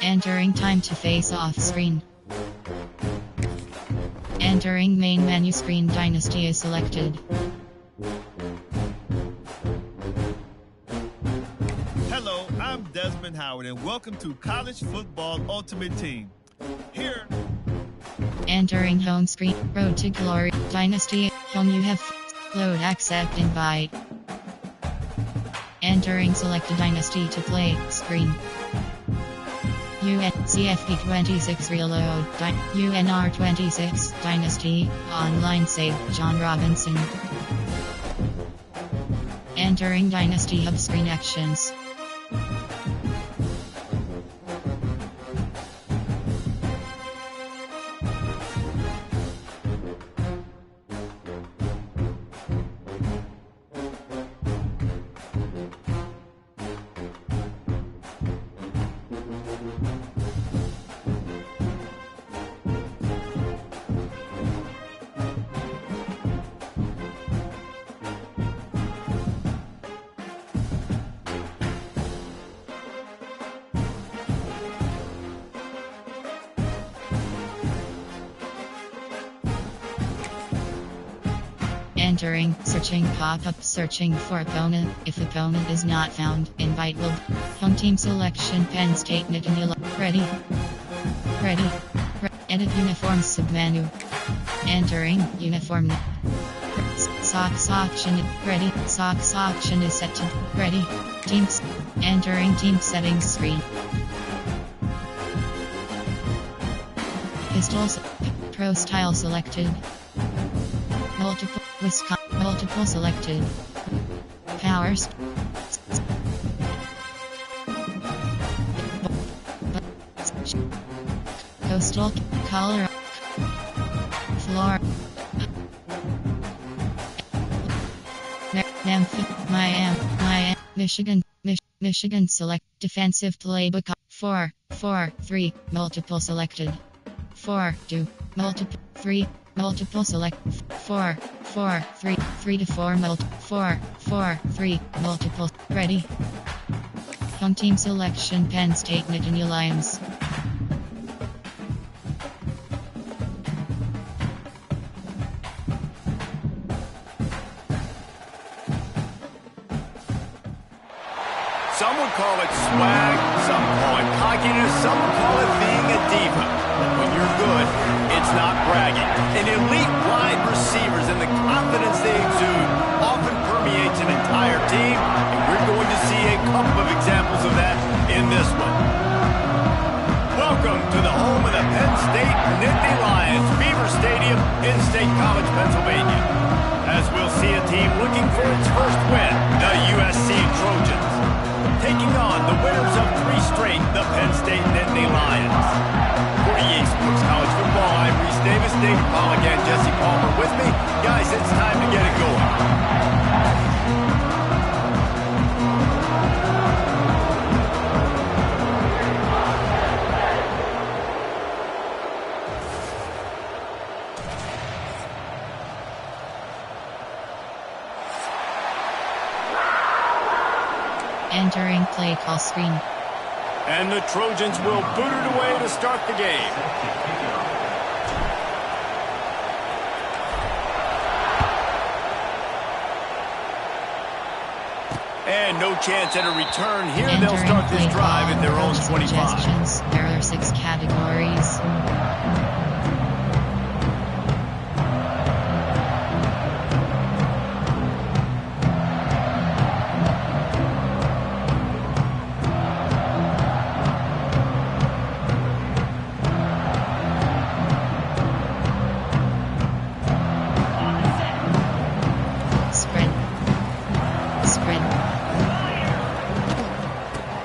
Entering time to face off screen. Entering main menu screen, Dynasty is selected. Hello, I'm Desmond Howard, and welcome to College Football Ultimate Team. Here. Entering home screen, Road to Glory, Dynasty, home you have. Load accept invite. Entering selected Dynasty to play screen. CFP26 reload. UNR26 Dynasty online save John Robinson. Entering Dynasty hub screen actions. Entering, searching pop-up, searching for opponent. If opponent is not found, invite will. Home team selection, Penn State Nittany. Ready. Edit uniform submenu. Entering, uniform. Socks option, ready. Socks option is set to, ready. Teams, entering team settings screen. Pistols, pro style selected. Multiple selected. Powers. Coastal color. Floor. Miami, Michigan select defensive playbook 4-4-3 multiple selected 4-2 multiple 3 multiple select 4-4-3 3-4 4-4-3 multiple ready. Home team selection Penn State Nittany Lions. Some would call it swag, some call it cockiness, some would call it being a diva. But when you're good, it's not bragging. And elite wide receivers and the confidence they exude often permeates an entire team, and we're going to see a couple of examples of that in this one. Welcome to the home of the Penn State Nittany Lions, Beaver Stadium in State College, Pennsylvania. As we'll see a team looking for its first win, the USC Trojans. Taking on the winners of 3 straight, the Penn State Nittany Lions. For EA Sports College Football, I'm Reese Davis, David Pollack, and Jesse Palmer with me. Guys, it's time to get it going. Entering play call screen. And the Trojans will boot it away to start the game. And no chance at a return here. They'll start this drive at their own 25. There are 6 categories.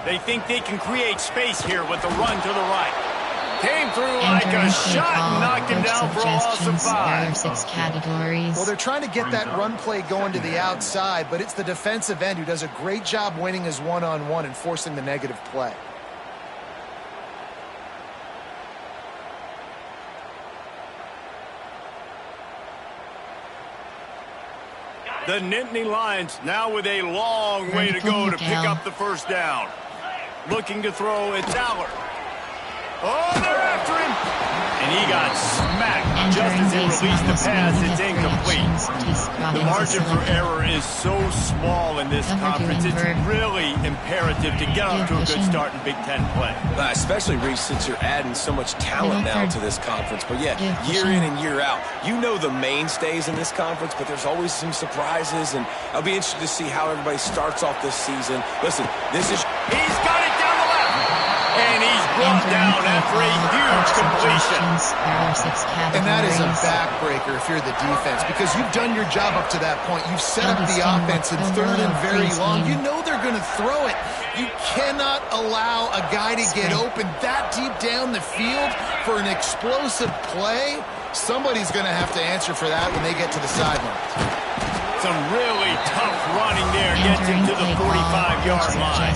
They think they can create space here with the run to the right. Came through like a shot and knocked him down for a loss of 5. There are 6 categories. Well, they're trying to get that run play going to the outside, but it's the defensive end who does a great job winning his one-on-one and forcing the negative play. The Nittany Lions now with a long way to go to pick up the first down. Looking to throw, it's Aller. Oh, they're after him. And he got smacked just as he released the pass. It's incomplete. The margin for error is so small in this conference. It's really imperative to get off to a good start in Big Ten play. Especially, Reese, since you're adding so much talent now to this conference. But yeah, year in and year out, you know the mainstays in this conference, but there's always some surprises, and I'll be interested to see how everybody starts off this season. Listen, this is... He's got it down the left, and he's brought down after a huge completion. And that is a backbreaker if you're the defense, because you've done your job up to that point. You've set up the offense in third and very long. You know they're going to throw it. You cannot allow a guy to get open that deep down the field for an explosive play. Somebody's going to have to answer for that when they get to the sideline. Some really tough running there gets him to the 45-yard line.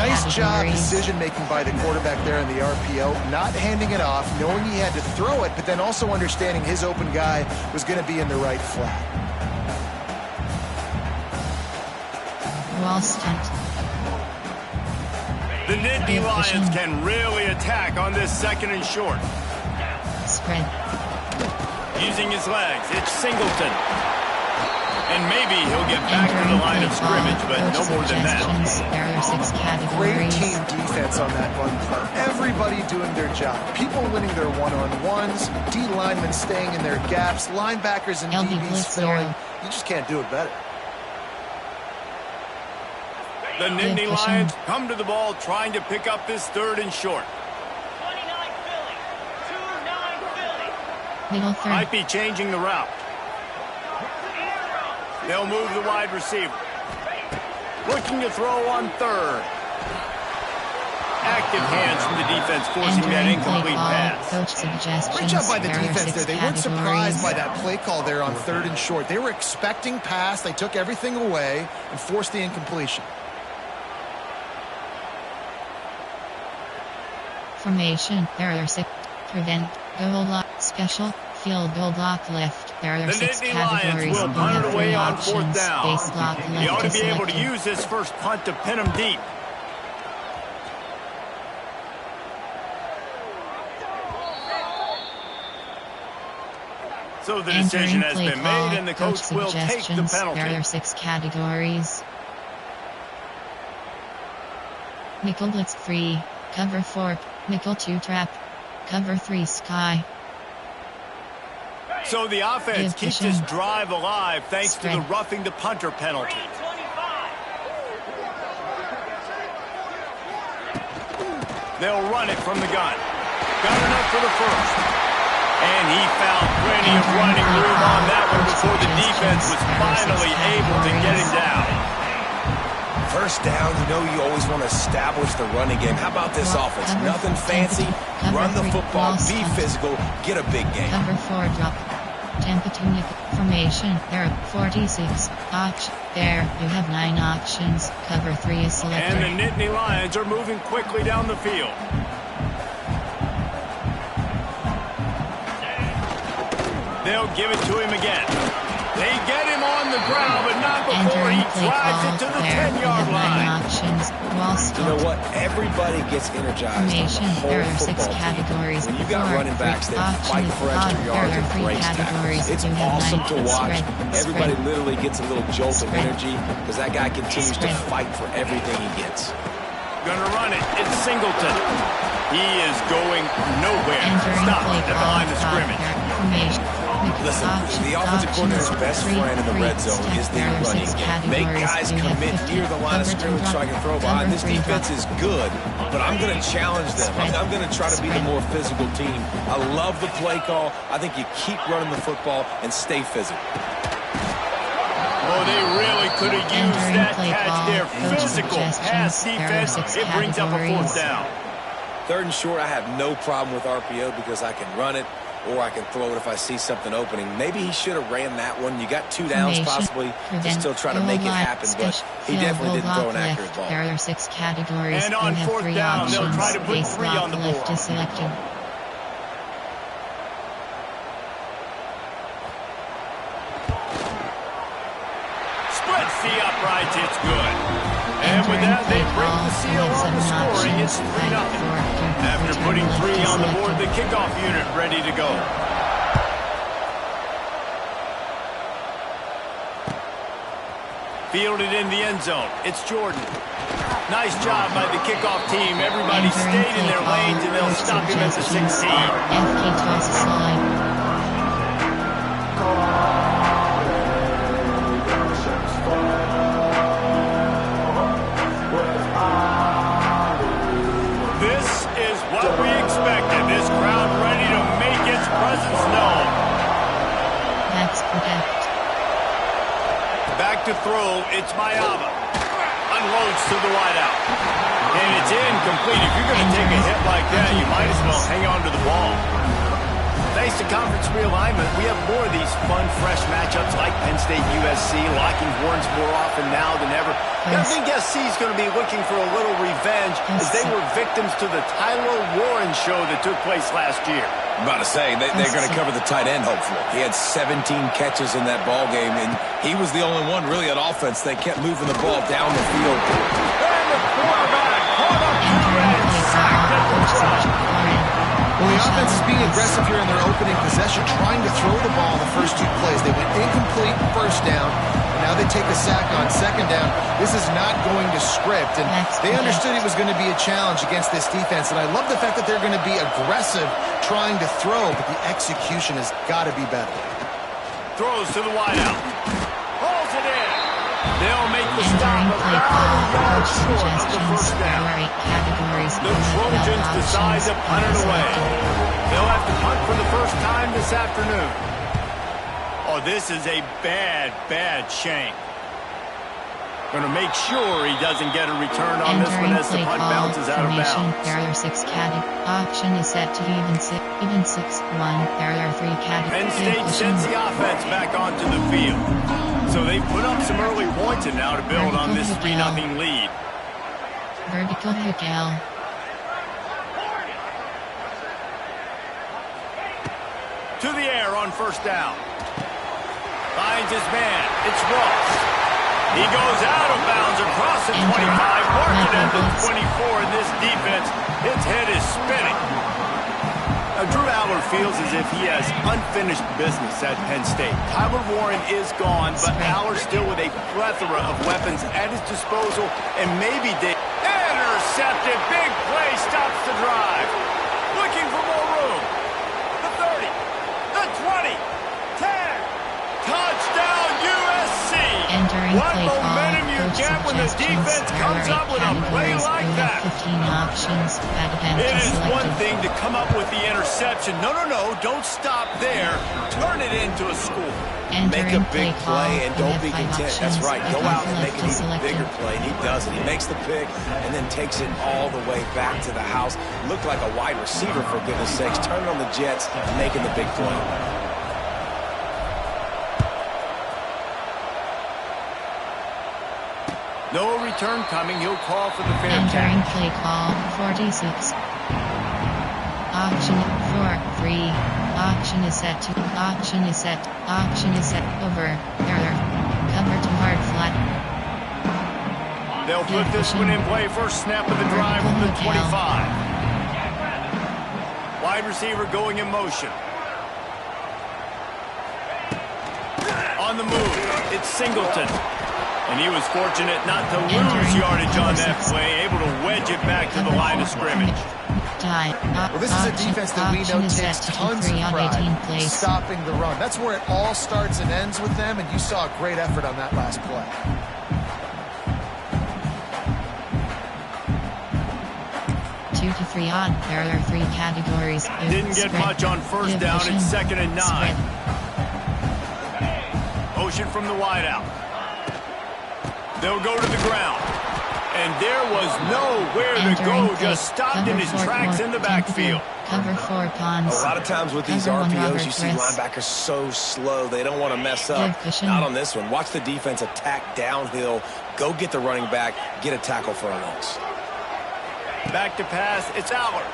Nice job decision-making by the quarterback there in the RPO, not handing it off, knowing he had to throw it, but then also understanding his open guy was going to be in the right flat. Wall stunt. The Nittany Lions can really attack on this second and short. Spread. Using his legs, it's Singleton. And maybe he'll get back to the line of scrimmage, but no more than that. There are 6 categories. Great team defense on that run play. Everybody doing their job. People winning their one-on-ones, D linemen staying in their gaps, linebackers and DBs filling. You just can't do it better. The Nittany Lions come to the ball trying to pick up this third and short. 29 Philly. 2-9 Philly. Middle third. Might be changing the route. They'll move the wide receiver. Looking to throw on third. Active hands from the defense forcing that incomplete pass. Coach suggestions. Great job by the defense there. They weren't surprised by categories. that play call there on third and short. They were expecting pass. They took everything away and forced the incompletion. Formation. There are 6. Prevent. Goal block. Special. Field goal block left. There are The 6 Nittany Lions categories. will We punt have it 3 away on options. fourth down. Base block left He ought to is be able to selected. use this first punt to pin him deep. So the decision has been made, and the coach will take the penalty. There are 6 categories. Nickel blitz 3, cover 4, nickel 2 trap, cover 3 sky. So the offense keeps this drive alive thanks to the roughing the punter penalty. 25. They'll run it from the gun. Got enough for the first. And he found plenty of running room on that one before the defense was finally able to get him down. First down, you know you always want to establish the running game. How about this offense? Nothing fancy. Run the football, be physical, get a big game. Cover 4 drop. Templeton formation. There are 46 options. There you have 9 options. Cover 3 is selected. And the Nittany Lions are moving quickly down the field. They'll give it to him again. They get him on the ground, but not before he drives it to the 10-yard line. Options. You know what? Everybody gets energized on the whole There are 6 football categories. team. When you got running backs that fight for extra yards and breaks tackles, it's awesome to watch. Everybody literally gets a little jolt of energy because that guy continues to fight for everything he gets. Gonna run it. It's Singleton. He is going nowhere. Stop at the line of scrimmage. Listen, the offensive coordinator's best friend in the red zone is the running game. Make guys commit near the line of scrimmage so I can throw behind. This defense is good, but I'm going to challenge them. I'm going to try to be the more physical team. I love the play call. I think you keep running the football and stay physical. Oh, they really could have used that catch there. Physical pass defense. It brings up a fourth down. Third and short, I have no problem with RPO because I can run it or I can throw it if I see something opening. Maybe he should have ran that one. You got 2 downs possibly to still try to make it happen, but he definitely didn't throw an accurate ball. There are 6 categories. And on fourth down, they'll try to put 3 on the board. Left is selected. Splits the uprights. It's good. And And with that, they break the seal on the scoring. It's 3-0. After putting 3 on the board, the kickoff unit ready to go. Fielded in the end zone. It's Jordan. Nice job by the kickoff team. Everybody stayed in their lanes, and they'll stop him at the 16. This is what we expected. This crowd ready to make its presence known. That's correct. Back to throw, it's Mayava. Unloads to the wideout. And it's incomplete. If you're going to take a hit like that, you might as well hang on to the ball. Thanks to conference realignment, we have more of these fun, fresh matchups like Penn State USC, locking horns more often now than ever. I think SC is going to be looking for a little revenge as they were victims to the Tyler Warren show that took place last year. I'm about to say, they're going to cover the tight end, hopefully. He had 17 catches in that ball game, and he was the only one really on offense. They kept moving the ball down the field. And the quarterback caught up to and sacked at the 12. Well, the offense is being aggressive here in their opening possession, trying to throw the ball in the first 2 plays. They went incomplete first down, and now they take a sack on second down. This is not going to script, and they understood it was going to be a challenge against this defense, and I love the fact that they're going to be aggressive trying to throw, but the execution has got to be better. Throws to the wideout. Hauls it in. They'll make the stop about a yard short of the first down. The Trojans decide to punt it away. They'll have to punt for the first time this afternoon. Oh, this is a bad, bad shank. Going to make sure he doesn't get a return on this one as the punt bounces out of bounds. There are 6 categories. Option is set to even 6. 1. There are 3 categories. Penn State sends the offense back onto the field. So they put up some early points and now to build on this 3-0 lead. Vertical hook L. To the air on first down. Finds his man. It's Ross. He goes out of bounds across the 25. Marked at the 24 in this defense. His head is spinning. Drew Aller feels as if he has unfinished business at Penn State. Tyler Warren is gone, but Aller still with a plethora of weapons at his disposal, and maybe they intercepted. Big play stops the drive. Looking for more room. The 30, the 20, 10. Touchdown USC. What momentum you get when the defense comes up with a play like that. 15 options. It is one thing to come up with the interception. No, don't stop there. Turn it into a score. Make a big play and don't be content. That's right. Go out and make an even bigger play. He does it. He makes the pick and then takes it all the way back to the house. Looked like a wide receiver, for goodness sakes. Turning on the jets and making the big play. No return coming. He'll call for the fair Entering catch. play call 46. Option 4-3. Option is set to. Option is set. Option is set. Over. Error. Cover to hard flat. They'll put this one in play. First snap of the drive with the 25. Wide receiver going in motion. On the move. It's Singleton. And he was fortunate not to lose yardage on that play, able to wedge it back to the line of scrimmage. Well, this is a defense that we know takes tons of pride stopping the run. That's where it all starts and ends with them, and you saw a great effort on that last play. Two to 3 on. There are 3 categories. Didn't get much on first down. It's 2nd and 9. Motion from the wideout. They'll go to the ground. And there was nowhere to go. Just stopped in his tracks in the backfield. Cover 4 pawns. A lot of times with these RPOs, you see linebackers so slow. They don't want to mess up. Not on this one. Watch the defense attack downhill. Go get the running back. Get a tackle for a loss. Back to pass. It's Aller.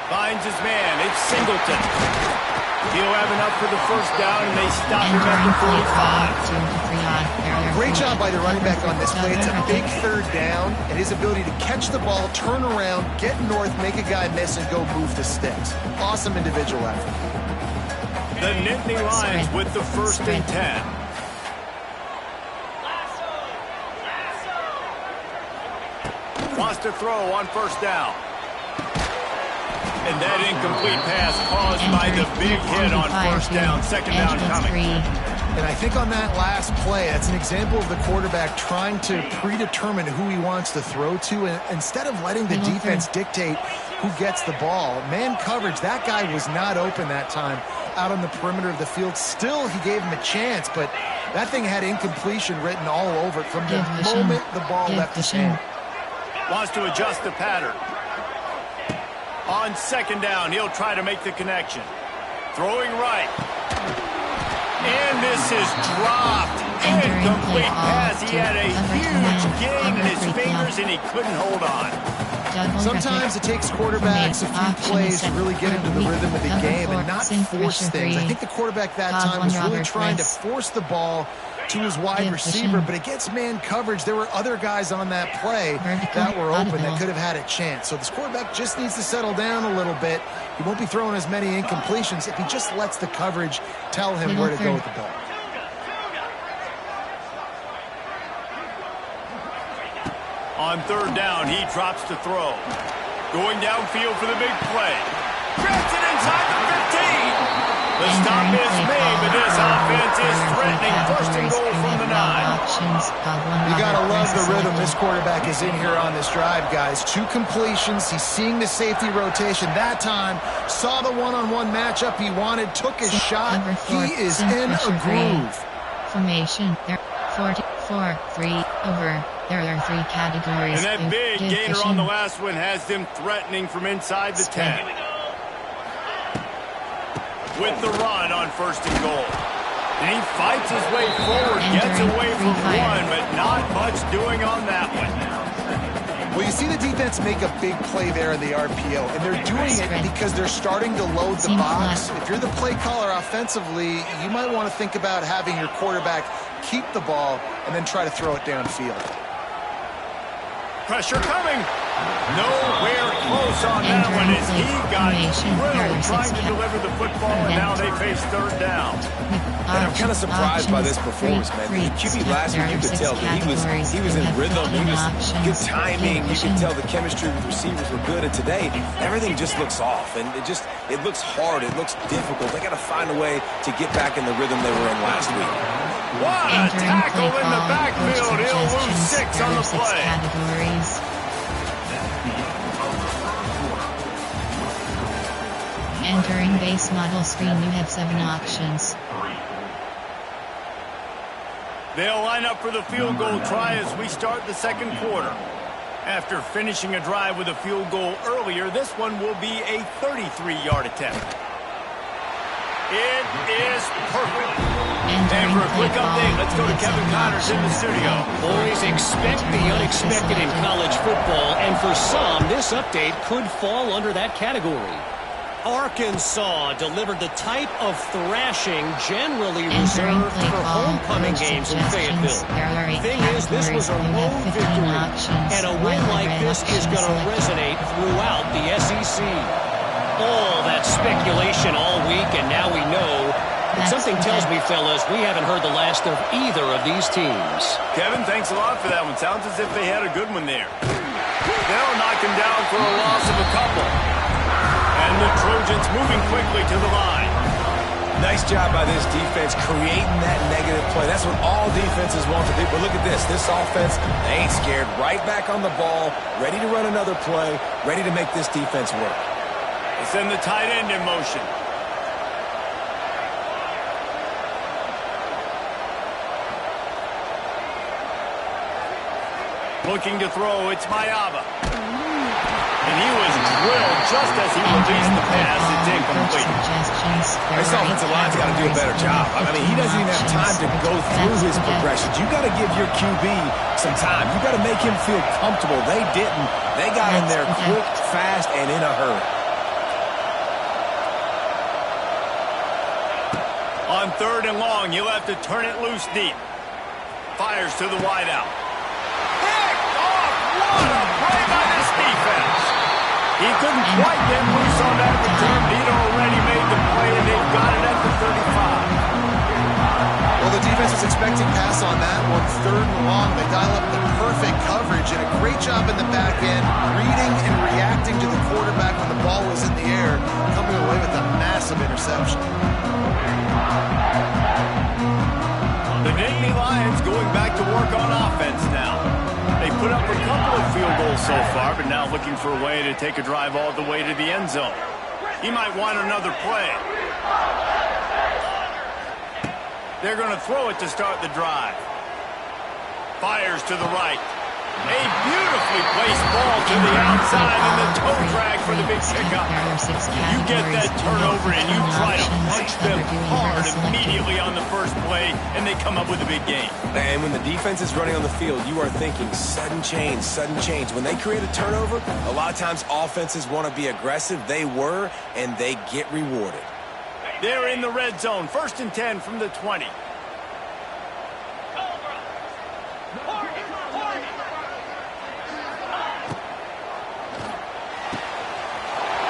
Finds his man. It's Singleton. He'll have enough for the first down, and they stop him at the 45. Great job by the running back on this play. It's a big third down, and his ability to catch the ball, turn around, get north, make a guy miss, and go move the sticks. Awesome individual effort. The Nittany Lions with the 1st and 10. Wants to throw on 1st down. And that incomplete pass caused by the big hit on 1st down. 2nd down coming. And I think on that last play, that's an example of the quarterback trying to predetermine who he wants to throw to, and instead of letting the defense dictate who gets the ball. Man coverage, that guy was not open that time out on the perimeter of the field. Still, he gave him a chance, but that thing had incompletion written all over it from the moment the ball left his hand. Wants to adjust the pattern. On 2nd down, he'll try to make the connection. Throwing right. And this is dropped. Incomplete pass. He had a huge gain in his fingers, and he couldn't hold on. Sometimes it takes quarterbacks a few plays to really get into the rhythm of the game and not force things. I think the quarterback that time was really trying to force the ball to his wide receiver, but against man coverage, there were other guys on that play that were open that could have had a chance. So this quarterback just needs to settle down a little bit. He won't be throwing as many incompletions if he just lets the coverage tell him where to go with the ball. On 3rd down, he drops to throw. Going downfield for the big play. Grabs it inside the 15. The stop is made, but this offense is threatening 1st and goal from the 9. You got to love the rhythm this quarterback is in here on this drive, guys. 2 completions. He's seeing the safety rotation that time. Saw the one-on-one matchup he wanted. Took his shot. He is in a groove. Formation. 4-3 over. There are 3 categories. And that big gainer on the last one has them threatening from inside the 10. With the run on 1st and goal. And he fights his way forward, gets away from one, but not much doing on that one. Well, you see the defense make a big play there in the RPO, and they're doing it because they're starting to load the box. If you're the play caller offensively, you might want to think about having your quarterback keep the ball and then try to throw it downfield. Pressure coming. Nowhere close on that one as he got drilled trying to deliver the football, and now they face 3rd down. And I'm kind of surprised by this performance, man. The QB last week, you could tell that he was in rhythm. He was good timing. You could tell the chemistry with receivers were good. And today, everything just looks off, and it looks hard. It looks difficult. They got to find a way to get back in the rhythm they were in last week. What a tackle in the backfield. He'll lose 6 on the play. Entering base model screen, you have 7 options. They'll line up for the field goal try as we start the 2nd quarter. After finishing a drive with a field goal earlier, this one will be a 33-yard attempt. It is perfect. And for a quick update, let's go to Kevin Connors in the studio. Boys, expect the unexpected in college football, and for some, this update could fall under that category. Arkansas delivered the type of thrashing generally reserved for homecoming games in Fayetteville. Thing is, this was a road victory, and a win like this is going to resonate throughout the SEC. All that speculation all week, and now we know. But something tells me, fellas, we haven't heard the last of either of these teams. Kevin, thanks a lot for that one. Sounds as if they had a good one there. They'll knock him down for a loss of a couple. And the Trojans moving quickly to the line. Nice job by this defense creating that negative play. That's what all defenses want to do. But look at this. This offense, they ain't scared. Right back on the ball, ready to run another play, ready to make this defense work. They send the tight end in motion. Looking to throw, it's Mayaba. And he was drilled just as he released the pass. It's incomplete. This offensive line's got to do a better job. I mean, he doesn't even have time to go through his progressions. You got to give your QB some time. You got to make him feel comfortable. They didn't. They got in there quick, fast, and in a hurry. On 3rd and long, he'll have to turn it loose deep. Fires to the wideout. Picked off! What a play by this defense! He couldn't quite get loose on that return. He'd already made the play, and they've got it at the 35. Well, the defense was expecting pass on that one. 3rd and long, they dial up the perfect coverage and a great job in the back end, reading and reacting to the quarterback when the ball was in the air, coming away with a massive interception. The Nittany Lions going back to work on offense now. They put up a couple of field goals so far, but now looking for a way to take a drive all the way to the end zone. He might want another play. They're going to throw it to start the drive. Fires to the right. A beautifully placed ball to the outside and the toe drag for the big pickup. You get that turnover and you try to punch them hard immediately on the first play, and they come up with a big gain. And when the defense is running on the field, you are thinking sudden change, sudden change. When they create a turnover, a lot of times offenses want to be aggressive. They were, and they get rewarded. They're in the red zone. 1st and 10 from the 20.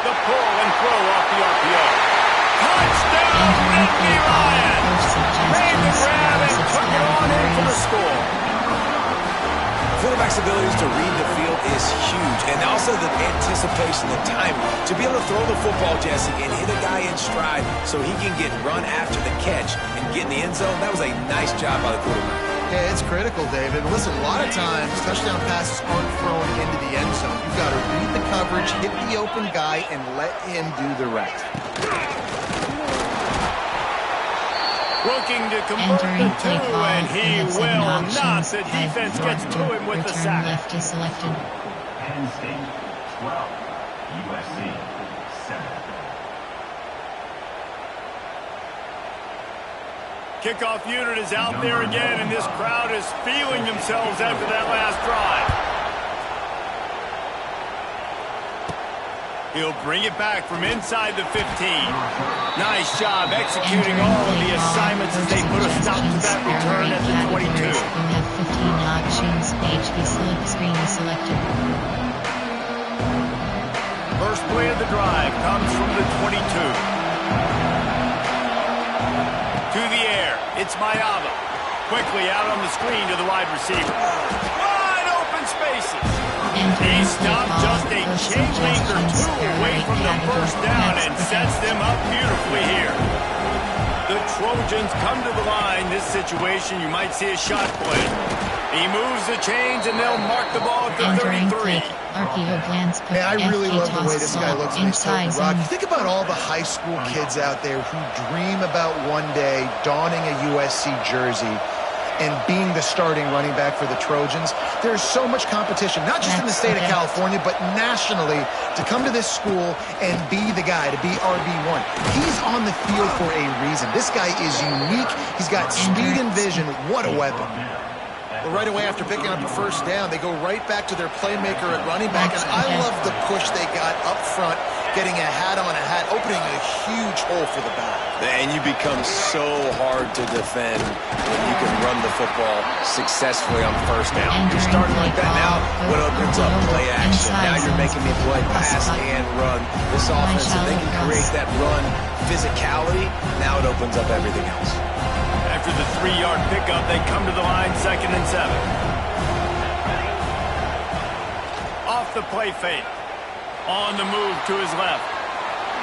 The pull and throw off the RPO. Touchdown, Nittany Lions! Made the grab and took it on in for the score. Quarterback's abilities to read the field is huge, and also the anticipation, the timing. To be able to throw the football, Jesse, and hit a guy in stride so he can get run after the catch and get in the end zone, that was a nice job by the quarterback. Yeah, it's critical, David. Listen, a lot of times, touchdown passes aren't thrown into the end zone. You've got to read the coverage, hit the open guy, and let him do the rest. Looking to convert the 2, and he will not. The defense gets to him with the sack. Left is selected. Penn State 12, USC 7. Kickoff unit is out there again, and this crowd is feeling themselves after that last drive. He'll bring it back from inside the 15. Nice job executing all of the assignments as they put a stop to that return at the 22. We have 15 options. HB slip screen is selected. First play of the drive comes from the 22. To the air, it's Mayava. Quickly out on the screen to the wide receiver. Wide open spaces. He stopped just a chain link or 2 away from the first down and sets them up beautifully here. The Trojans come to the line. This situation, you might see a shot play. He moves the chains, and they'll mark the ball at the 33. Hey, I really love the way this guy looks when he's throwing the rock. You think about all the high school kids out there who dream about one day donning a USC jersey and being the starting running back for the Trojans. There's so much competition, not just in the state of California, but nationally, to come to this school and be the guy, to be RB1. He's on the field for a reason. This guy is unique. He's got speed and vision. What a weapon. Well, right away after picking up the first down, they go right back to their playmaker at running back, and I love the push they got up front, getting a hat on a hat, opening a huge hole for the back. And you become so hard to defend when you can run the football successfully on first down. You're starting like that now, what opens up play action. Now you're making me play pass and run. This offense, if they can create that run physicality, now it opens up everything else. After the 3-yard pickup, they come to the line 2nd and 7. Off the play fake. On the move to his left.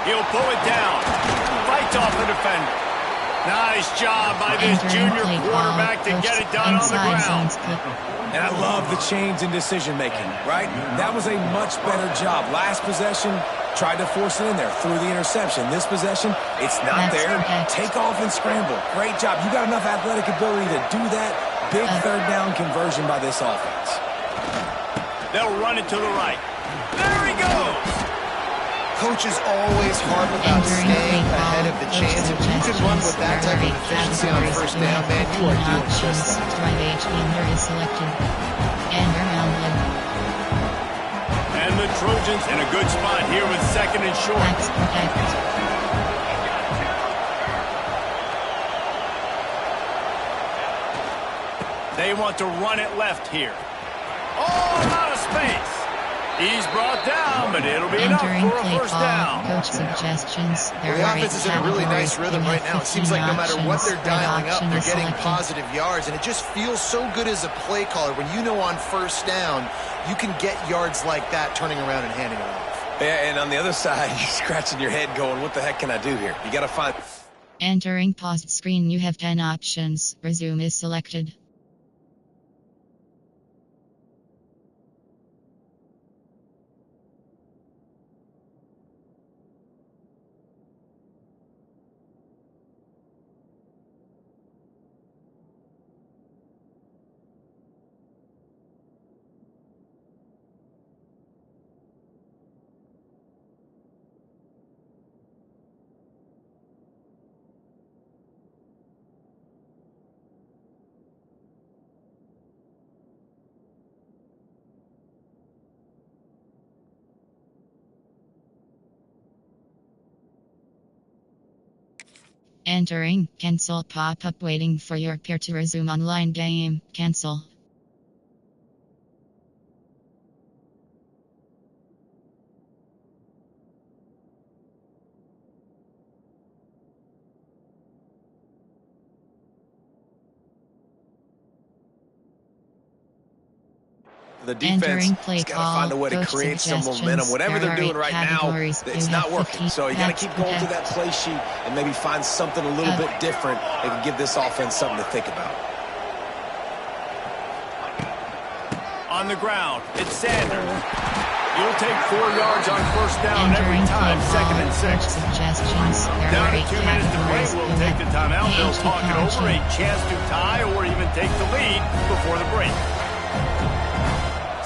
He'll pull it down. Fights off the defender. Nice job by this junior quarterback to get it done on the ground. And I love the change in decision-making, right? That was a much better job. Last possession, tried to force it in there, threw the interception. This possession, it's not there. Take off and scramble. Great job. You got enough athletic ability to do that. Big third down conversion by this offense. They'll run it to the right. There he goes. Coaches always harp about staying ahead of the chains. If you can run with that type of efficiency on first down, man, you are doing just that. And the Trojans in a good spot here with 2nd and short. They want to run it left here. Oh, out of space. He's brought down, but it'll be enough for a first down. Coach suggestions. Well, the offense is in a really nice rhythm right now. It seems like no matter what they're dialing up, they're getting positive yards, and it just feels so good as a play caller when you know on first down you can get yards like that turning around and handing it off. Yeah, and on the other side, you're scratching your head going, what the heck can I do here? You got to find... Entering paused screen, you have 10 options. Resume is selected. Entering, cancel pop-up waiting for your peer to resume online game, cancel. The defense has got to find a way to create some momentum. Whatever they're doing right now, it's not working. So you got to keep going through that play sheet and maybe find something a little bit different that can give this offense something to think about. On the ground, it's Sanders. You'll take 4 yards on first down every time, 2nd and 6. Down to 2 minutes to play, we'll take the timeout. They'll talk it over, a chance to tie or even take the lead before the break.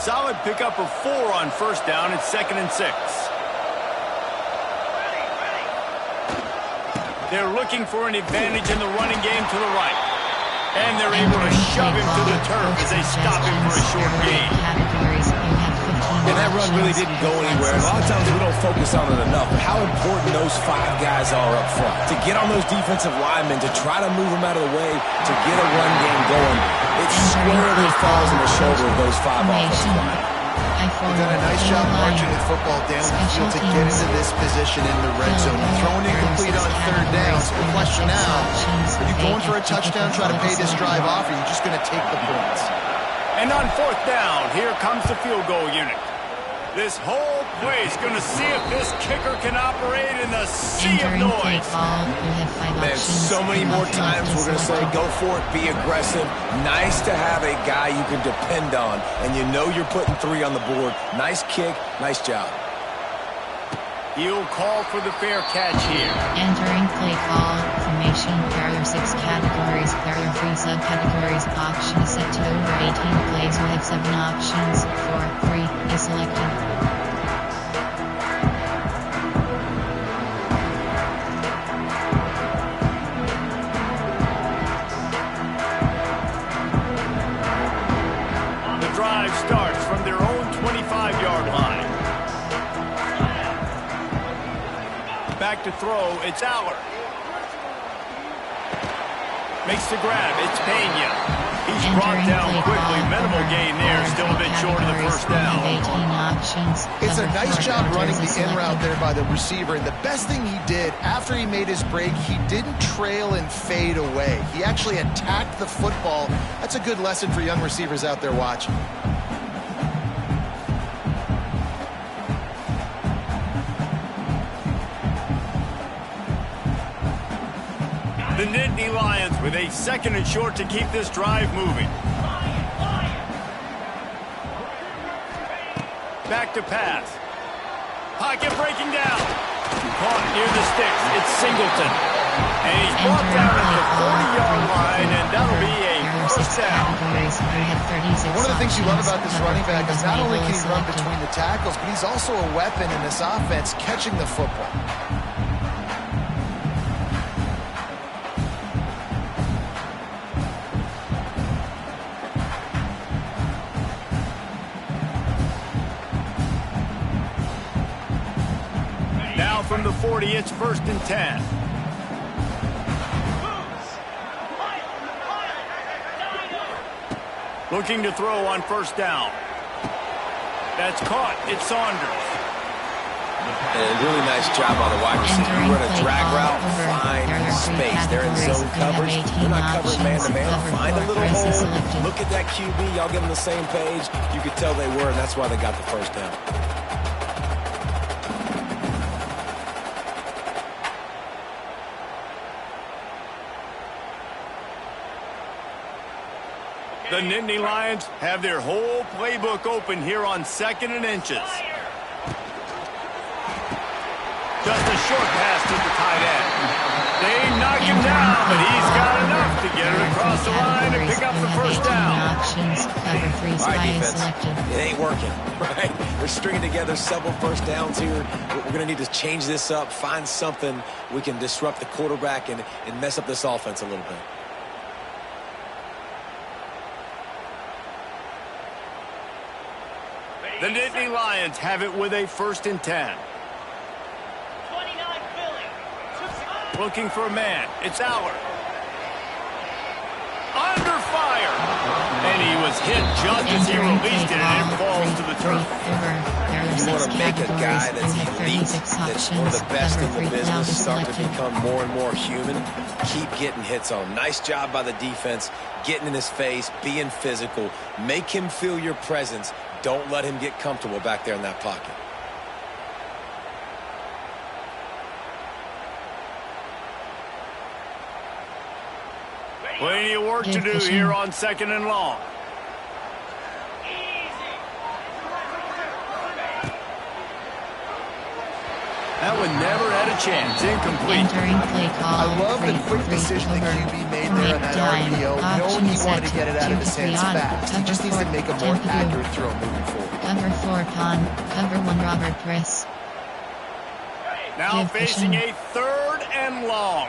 Solid pickup of 4 on first down. It's 2nd and 6. They're looking for an advantage in the running game to the right. And they're able to shove him to the turf as they stop him for a short gain. And that run really didn't go anywhere. A lot of times we don't focus on it enough, but how important those 5 guys are up front. To get on those defensive linemen, to try to move them out of the way, to get a run game going, it squarely falls on the shoulder of those 5 offensive linemen. They've done a nice job marching the football down the field to get into this position in the red zone. Thrown incomplete on 3rd down. So the question now, are you going for a touchdown, try to pay this drive off, or are you just going to take the points? And on 4th down, here comes the field goal unit. This whole play is going to see if this kicker can operate in the sea of noise. Man, so many more times we're going to say, go for it, be aggressive. Nice to have a guy you can depend on, and you know you're putting 3 on the board. Nice kick, nice job. He'll call for the fair catch here. Entering play call, formation, there are 6 categories, there are 3 subcategories, option is set to over 18 plays, you have 7 options, 4, 3, is selected. The drive starts from their own 25-yard line. Back to throw, it's Aller. Makes the grab, it's Pena. He's brought down quickly. Minimal gain there, still a bit short of the first down. It's a nice job running the in route there by the receiver, and the best thing he did after he made his break, he didn't trail and fade away. He actually attacked the football. That's a good lesson for young receivers out there watching. The Nittany Lions with a 2nd and short to keep this drive moving. Back to pass. Pocket breaking down. Caught near the sticks. It's Singleton. And he's brought down at the 40-yard line, and that'll be a first down. One of the things you love about this running back is not only can he run between the tackles, but he's also a weapon in this offense catching the football. From the 40, it's 1st and 10. Looking to throw on first down. That's caught. It's Saunders. And a really nice job on the wide receiver. You run a drag route, find space. They're in zone coverage. They're not covered man-to-man. Find a little hole. Look at that QB. Y'all get on the same page. You could tell they were, and that's why they got the first down. The Nittany Lions have their whole playbook open here on 2nd and inches. Just a short pass to the tight end. They knock him down, but he's got enough to get it across the line and pick up the first down. All right, defense. It ain't working, right? We're stringing together several first downs here. We're going to need to change this up, find something we can disrupt the quarterback and mess up this offense a little bit. The Nittany Lions have it with a 1st and 10. 29 Philly. Looking for a man. It's Aller. Under fire. And he was hit just as he released it, and it falls to the turf. You want to make a guy that's elite, that's one of the best in the business, start to become more and more human. Keep getting hits on him. Nice job by the defense, getting in his face, being physical. Make him feel your presence. Don't let him get comfortable back there in that pocket. Plenty of work to do here on 2nd and long. That one never had a chance. Incomplete. I love the quick decision the QB made there on that RPO, knowing he wanted to get it out of his hands fast. He just needs to make a more accurate throw moving forward. Cover 4 Con. Cover 1 Robert Press. Now facing a 3rd and long.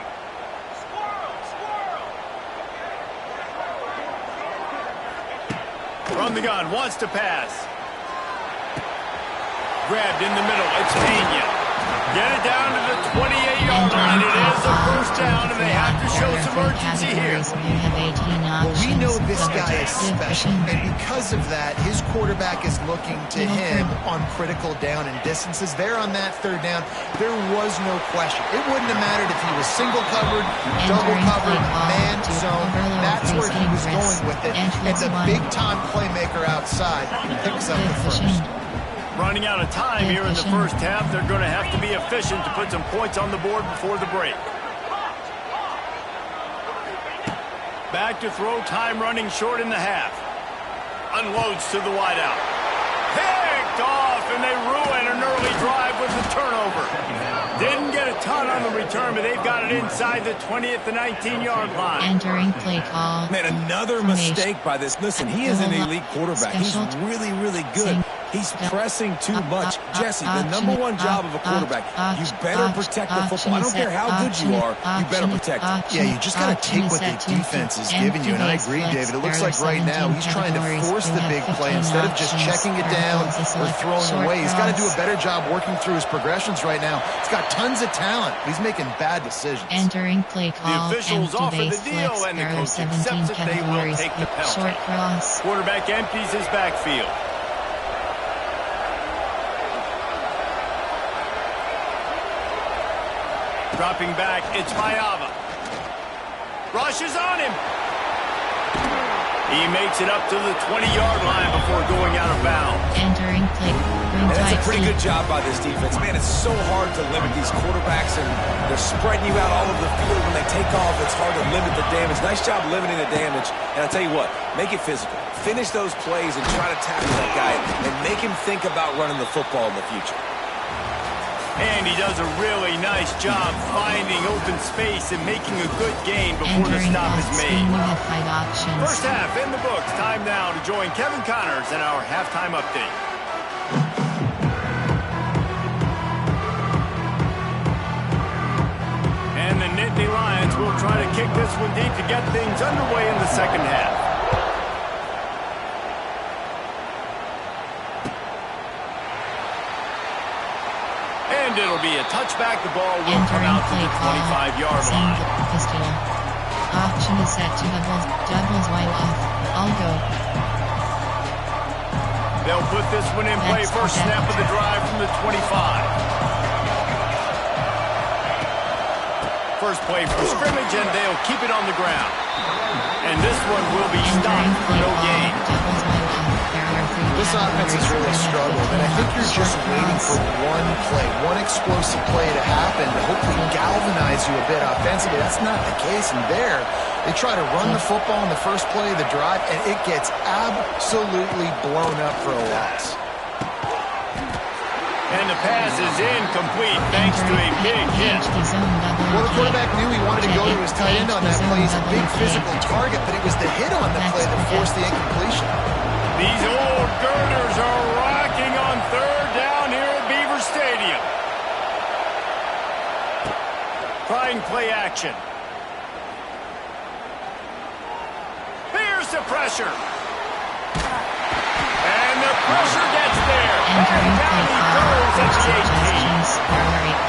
From the gun, wants to pass. Grabbed in the middle, it's Pena. Get it down to the 28-yard line. It is a first down, and they have to show some urgency here. Well, we know this guy is special, and because of that, his quarterback is looking to him on critical down and distances. There on that 3rd down, there was no question. It wouldn't have mattered if he was single covered, double covered, man zone. That's where he was going with it. And the big-time playmaker outside picks up the first. Running out of time here in the first half. They're going to have to be efficient to put some points on the board before the break. Back to throw, time running short in the half. Unloads to the wideout. Picked off, and they ruin an early drive with the turnover. Didn't get a ton on the return, but they've got it inside the 20th to 19-yard line. Entering play call. Man, another mistake by this. Listen, he is an elite quarterback. He's really, really good. He's pressing too much. Jesse, the #1 job of a quarterback, you better protect the football. I don't care how good you are, you better protect it. Yeah, you just got to take what the defense is giving you. And I agree, David. It looks like right now he's trying to force the big play instead of just checking it down or throwing away. He's got to do a better job working through his progressions right now. He's got tons of talent. He's making bad decisions. Entering play call. The officials offer the deal, and the coach accepts that they will take the penalty. Short cross. Quarterback empties his backfield. Dropping back, it's Mayava. Rushes on him. He makes it up to the 20-yard line before going out of bounds. Entering play. And that's a pretty good job by this defense. Man, it's so hard to limit these quarterbacks, and they're spreading you out all over the field. When they take off, it's hard to limit the damage. Nice job limiting the damage. And I'll tell you what, make it physical. Finish those plays and try to tackle that guy and make him think about running the football in the future. And he does a really nice job finding open space and making a good gain before the stop is made. First half in the books. Time now to join Kevin Connors in our halftime update. And the Nittany Lions will try to kick this one deep to get things underway in the second half. And it'll be a touchback. The ball will come out to the 25-yard line. Option is set to doubles wide off. I'll go. They'll put this one in play. First snap of the drive from the 25. First play from scrimmage, and they'll keep it on the ground. And this one will be stopped for no gain. This offense has really struggled, and I think you're just waiting for one play, one explosive play to happen to hopefully galvanize you a bit offensively. That's not the case, and there they try to run the football in the first play of the drive, and it gets absolutely blown up for a loss. And the pass is incomplete thanks to a big hit. Well, the quarterback knew he wanted to go to his tight end on that play. He's a big physical target, but it was the hit on the play that forced the incompletion. These old girders are rocking on third down here at Beaver Stadium. Trying play action. Here's the pressure. And the pressure gets there. And down he goes at the 18.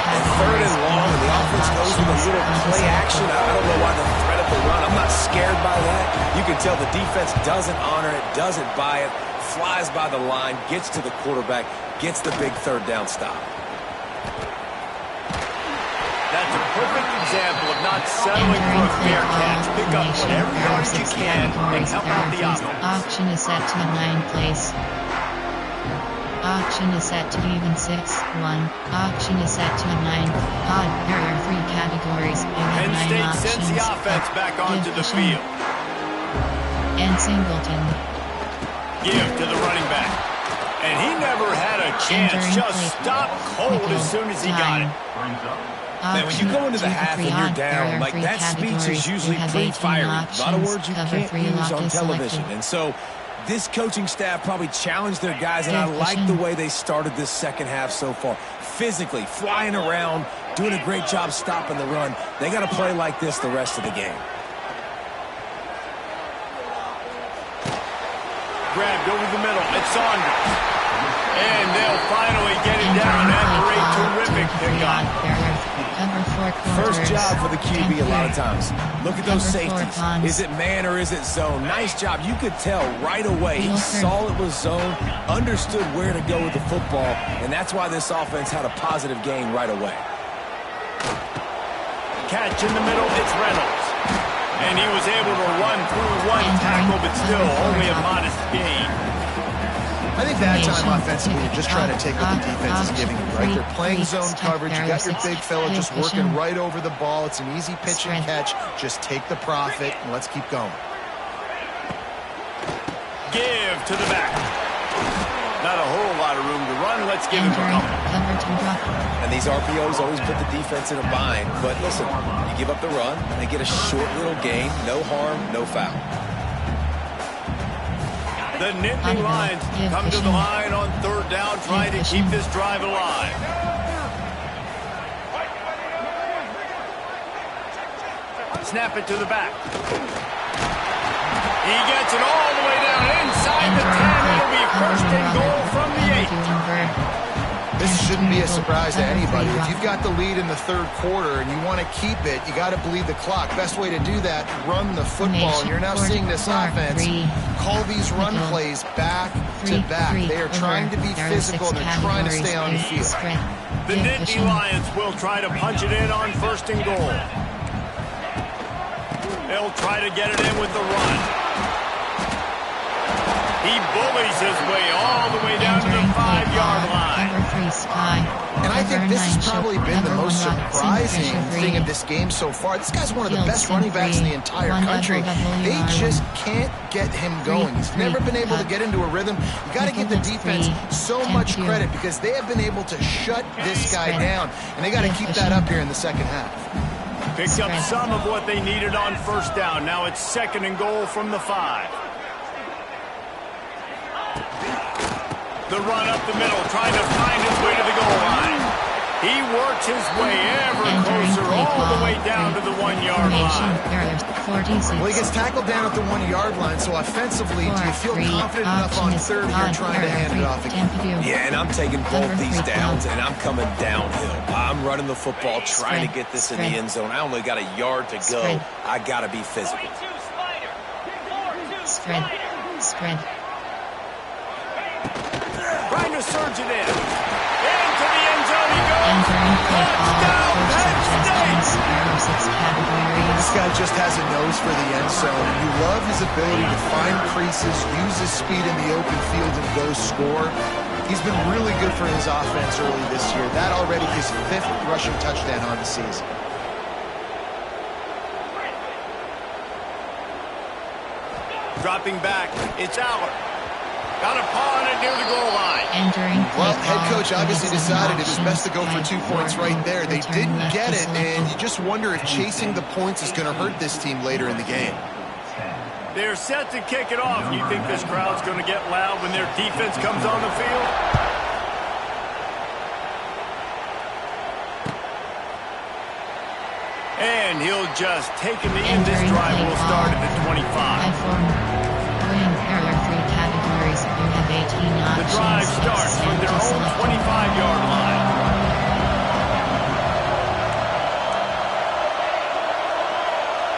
And third and long, and the offense goes with a little play action. I don't know why the threat of the run. I'm not scared by that. You can tell the defense doesn't honor it, doesn't buy it, flies by the line, gets to the quarterback, gets the big third down stop. That's a perfect example of not settling for a fair catch. Pick up whatever yardage you can and help out the offense. Auction is set to 9 place. Auction is set to even 6-1. Auction is set to a 9. Odd. There are 3 categories. Penn State sends the offense back onto the field. And Singleton. Give to the running back. And he never had a chance. Just stopped cold as soon as he got it. Man, when you go into the half and you're down, like that speech is usually pretty fiery. A lot of words you can't use on television. And so this coaching staff probably challenged their guys, and I like the way they started this second half so far. Physically, flying around, doing a great job stopping the run. They got to play like this the rest of the game. Grabbed over the middle. It's Saunders. And they'll finally get it down after a terrific pickup. First job for the QB a lot of times. Look at those safeties. Is it man or is it zone? Nice job. You could tell right away. He saw it was zone, understood where to go with the football, and that's why this offense had a positive game right away. Catch in the middle. It's Reynolds. And he was able to run through one tackle, but still only a modest gain. I think that time offensively, you're just trying to take what the defense is giving you, right? They're playing zone coverage. You got your big fella just working right over the ball. It's an easy pitch and catch. Just take the profit, and let's keep going. Give to the back. Not a whole lot of room to run. Let's give him a couple. And these RPOs always put the defense in a bind. But listen, you give up the run, they get a short little gain. No harm, no foul. The Nittany Lions come to the line on third down, trying to keep this drive alive. Snap it to the back. He gets it all the way down inside the 10. It'll be first and goal from the 8. This shouldn't be a surprise to anybody. If you've got the lead in the third quarter and you want to keep it, you got to bleed the clock. Best way to do that, run the football. And you're now seeing this offense call these run plays back to back. They are trying to be physical, and they're trying to stay on the field. The Nittany Lions will try to punch it in on first and goal. They'll try to get it in with the run. He bullies his way all the way down to the 5-yard line. And I think this has probably been the most surprising thing of this game so far. This guy's one of the best running backs in the entire country. They just can't get him going. He's never been able to get into a rhythm. You got to give the defense so much credit because they have been able to shut this guy down, and they got to keep that up here in the second half. Picked up some of what they needed on first down. Now it's second and goal from the 5. The run up the middle, trying to find his way to the goal line. He works his way ever closer, all the way down to the 1-yard line. Well, he gets tackled down at the 1-yard line, so offensively, do you feel confident enough on third here trying to hand it off again? Yeah, and I'm taking both these downs, and I'm coming downhill. I'm running the football, trying to get this in the end zone. I only got a yard to go. I got to be physical. Spread. to surge it in. Into the end zone he goes. Entering play Touchdown, call, Penn coach State. suggests 6 categories. This guy just has a nose for the end zone, and you love his ability to find creases, use his speed in the open field, and go score. He's been really good for his offense early this year. That already his 5th rushing touchdown on the season. Dropping back, it's Aller. Got a paw on it near the goal line. Entering Well, play head call, coach obviously coaches decided it was options, best to go for 2 points right there. They return didn't left get to it, select. and you just wonder if chasing the points is going to hurt this team later in the game. They're set to kick it off. You think this crowd's going to get loud when their defense comes on the field? And he'll just take a knee, and this drive will start at the 25. Wing, there are 3 categories. You have 18 options. The drive starts from their own 25-yard line.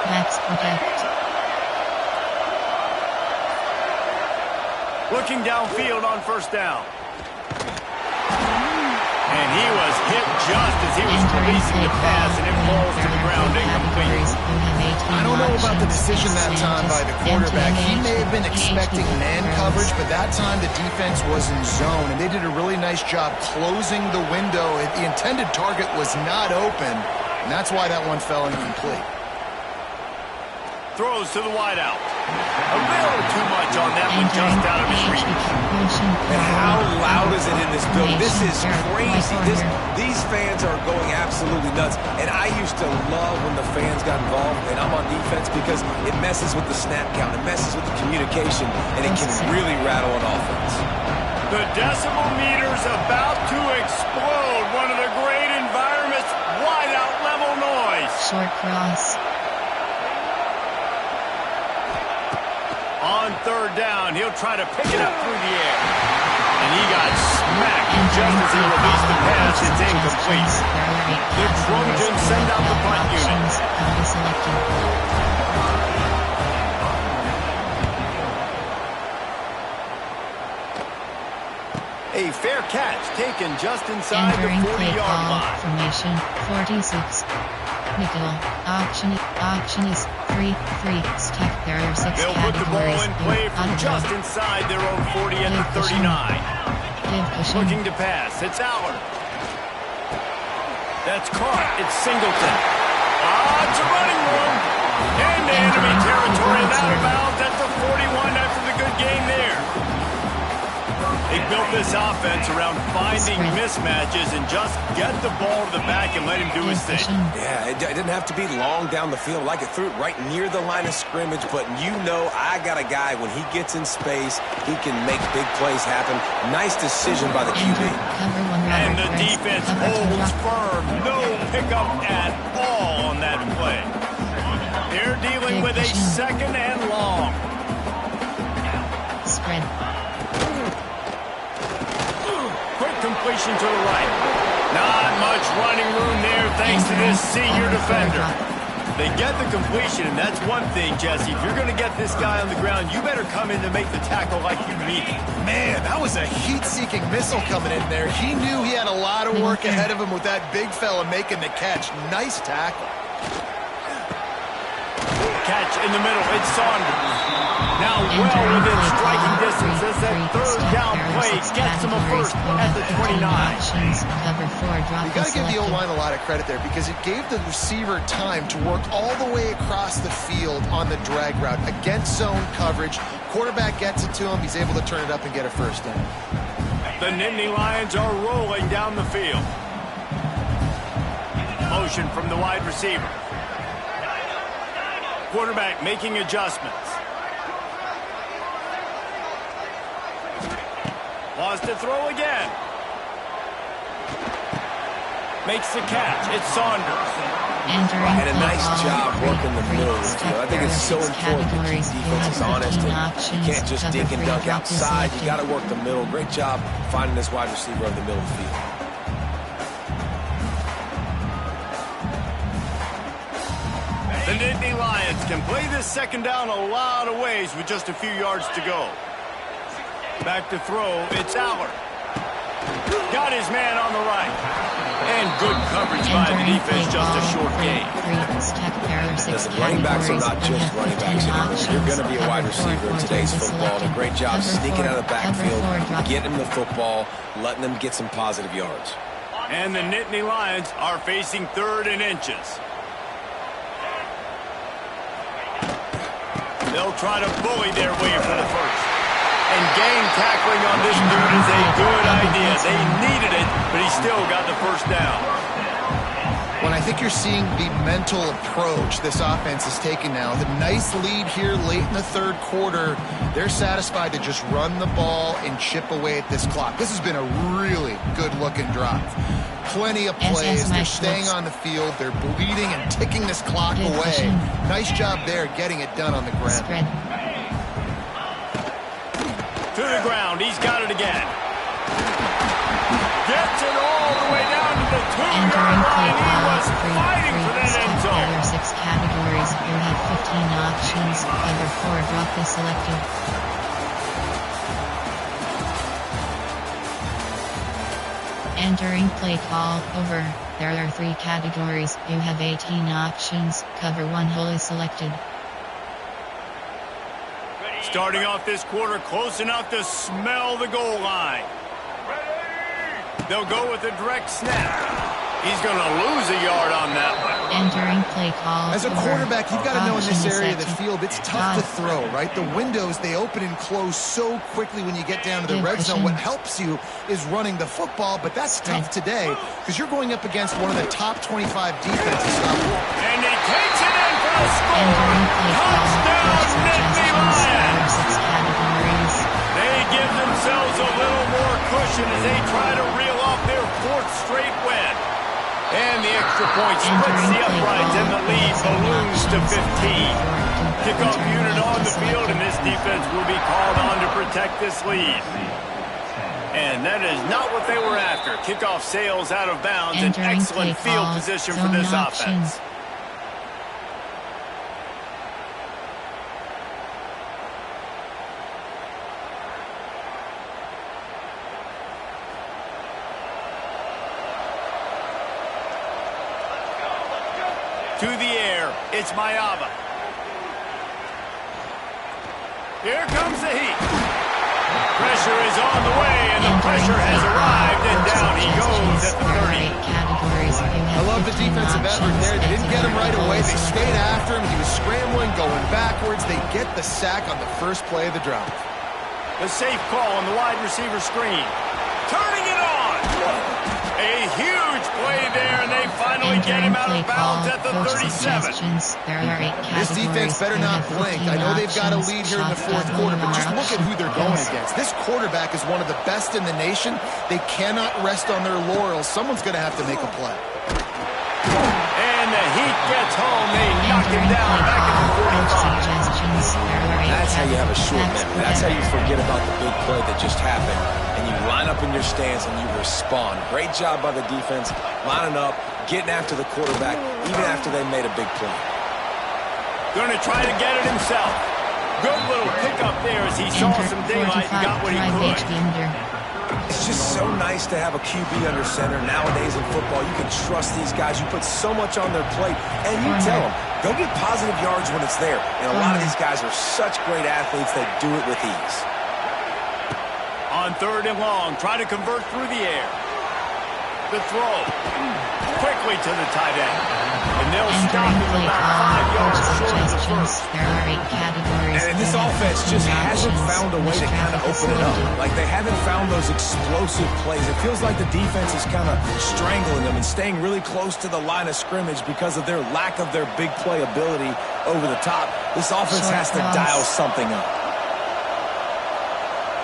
Max protect. Looking downfield on first down. And he was hit just as he was releasing the pass, and it falls to the ground incomplete. I don't know about the decision that time by the quarterback. He may have been expecting man coverage, but that time the defense was in zone, and they did a really nice job closing the window. The intended target was not open, and that's why that one fell incomplete. Throws to the wideout. A little too much on that one, just out of his reach. And how loud is it in this building? This is crazy. These fans are going absolutely nuts. And I used to love when the fans got involved, and I'm on defense, because it messes with the snap count. It messes with the communication, and it can really rattle an offense. The decibel meter's about to explode. One of the great environments, wideout level noise. Short cross. On third down, he'll try to pick it up through the air. And he got smacked just as he released the pass. It's incomplete. The Trojans send out the punt unit. A fair catch taken just inside the 40-yard line. Formation 46. Nickel. Option is 3. Stack. There are 6 They'll categories. put the ball in play from just inside their own 40 at the 39. Looking to pass. It's Aller. That's caught. It's Singleton. It's a running room. Into enemy territory and out of bounds at the 41 after the good game there. They built this offense around finding mismatches and just get the ball to the back and let him do his thing. Yeah, it didn't have to be long down the field. Like it threw it right near the line of scrimmage, but you know I got a guy, when he gets in space, he can make big plays happen. Nice decision by the QB. And the defense holds firm. No pickup at all on that play. They're dealing with a second and long. Spread. Completion to the right. Not much running room there thanks to this senior defender. They get the completion, and that's one thing, Jesse. If you're going to get this guy on the ground, you better come in to make the tackle like you mean it. Man, that was a heat-seeking missile coming in there. He knew he had a lot of work ahead of him with that big fella making the catch. Nice tackle. Catch in the middle. It's Saunders. Now well within striking distance as that third down play gets him a first at the 29. You got to give the O-line a lot of credit there, because it gave the receiver time to work all the way across the field on the drag route against zone coverage. Quarterback gets it to him. He's able to turn it up and get a first down. The Nittany Lions are rolling down the field. Motion from the wide receiver. Quarterback making adjustments. Wants to throw again. Makes the catch. It's Saunders. And a nice job working the middle of the field. I think it's so important to keep defenses honest, and you can't just dink and dunk outside. You got to work the middle. Great job finding this wide receiver in the middle of the field. The Nittany Lions can play this second down a lot of ways with just a few yards to go. Back to throw, it's Aller. Got his man on the right. And good coverage by the defense, just a short gain. Listen, running backs are not just running backs anymore. You're going to be a wide receiver in today's football. And a great job sneaking out of the backfield, getting them the football, letting them get some positive yards. And the Nittany Lions are facing 3rd and inches. They'll try to bully their way for the first. And gang tackling on this dude is a good idea. They needed it, but he still got the first down. When I think you're seeing the mental approach this offense is taking now, the nice lead here late in the 3rd quarter, they're satisfied to just run the ball and chip away at this clock. This has been a really good-looking drive. Plenty of plays. They're staying on the field. They're bleeding and ticking this clock away. Nice job there getting it done on the ground. To the ground. He's got it again. Gets it all the way down to the 2-yard line. He was fighting for that end zone. There are 6 categories. You have 15 options. Cover 4 drop is selected. Entering play call over. There are 3 categories. You have 18 options. Cover 1 hole is selected. Starting off this quarter close enough to smell the goal line. They'll go with a direct snap. He's going to lose a yard on that one. Entering play call. As a quarterback, you've got to know in this area of the field, it's tough to throw, right? The windows, they open and close so quickly when you get down to the red zone. What helps you is running the football, but that's tough today because you're going up against one of the top 25 defenses. And he takes it in for the score. Touchdown, Nittany Lions. They give themselves a little more cushion as they try to reel off their 4th straight win. And the extra point splits the uprights and the lead balloons to 15. Kickoff unit on the field, and this defense will be called on to protect this lead. And that is not what they were after. Kickoff sails out of bounds. An excellent field position for this offense. To the air, it's Mayava. Here comes the heat. Pressure is on the way, and the pressure has arrived, and down he goes at the 30. I love the defensive effort there. They didn't get him right away. They stayed after him. He was scrambling, going backwards. They get the sack on the first play of the drive. The safe call on the wide receiver screen. Turning it on. A huge play there, and they finally get him out of bounds at the 37. This defense better not blink. I know they've got a lead here in the 4th quarter, but just look at who they're going against. This quarterback is one of the best in the nation. They cannot rest on their laurels. Someone's going to have to make a play. And the Heat gets home. They knock him down back at the 45. That's how you have a short memory. That's how you forget about the big play that just happened. And you line up in your stance and you respond. Great job by the defense, lining up, getting after the quarterback, even after they made a big play. Going to try to get it himself. Good little pickup there as he saw some daylight and got what he could. It's just so nice to have a QB under center. Nowadays in football, you can trust these guys. You put so much on their plate, and you tell them, go get positive yards when it's there. And a lot of these guys are such great athletes that do it with ease. On 3rd and long, try to convert through the air. The throw. Quickly to the tight end. And they'll stop him about 5 yards short of the first. And this offense just hasn't found a way to kind of open it up. Like they haven't found those explosive plays. It feels like the defense is kind of strangling them and staying really close to the line of scrimmage because of their lack of their big play ability over the top. This offense has to dial something up.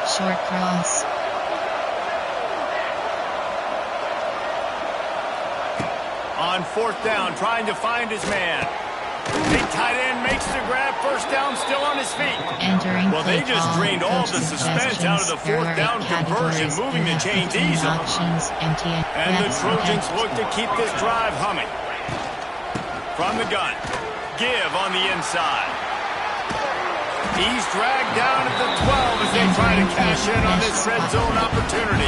Short cross. On 4th down, trying to find his man. Big tight end makes the grab. First down, still on his feet. Well, they just drained all the suspense out of the 4th down conversion, moving the chains easily. And the Trojans look to keep this drive humming. From the gun, give on the inside. He's dragged down at the 12 as they try to cash in on this red zone opportunity.